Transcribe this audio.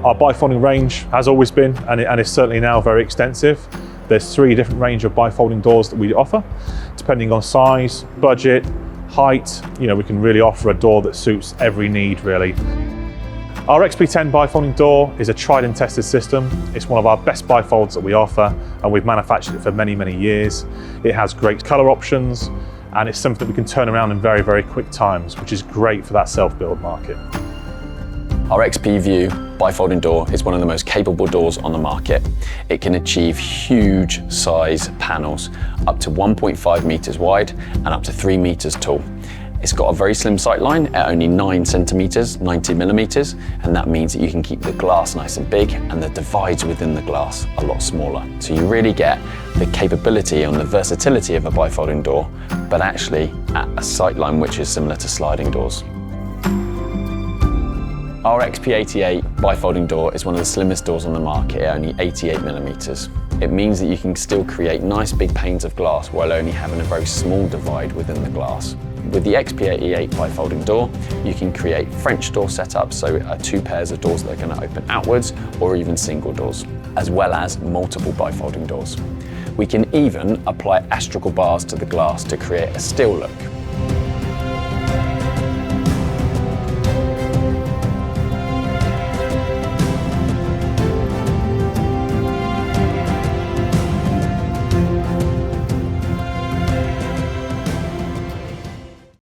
Our bifolding range has always been, and is certainly now, very extensive. There's 3 different range of bifolding doors that we offer, depending on size, budget, height. You know, we can really offer a door that suits every need, really. Our XP10 bifolding door is a tried and tested system. It's one of our best bifolds that we offer, and we've manufactured it for many, many years. It has great color options, and it's something that we can turn around in very, very quick times, which is great for that self-build market. Our XP View bifolding door is one of the most capable doors on the market. It can achieve huge size panels, up to 1.5 meters wide and up to 3 meters tall. It's got a very slim sight line at only 9 centimeters, 90 millimeters, and that means that you can keep the glass nice and big and the divides within the glass a lot smaller. So you really get the capability and the versatility of a bifolding door, but actually at a sight line which is similar to sliding doors. Our XP88 bifolding door is one of the slimmest doors on the market at only 88 millimeters. It means that you can still create nice big panes of glass while only having a very small divide within the glass. With the XP88 bifolding door, you can create French door setups, so 2 pairs of doors that are going to open outwards, or even single doors, as well as multiple bifolding doors. We can even apply astragal bars to the glass to create a still look.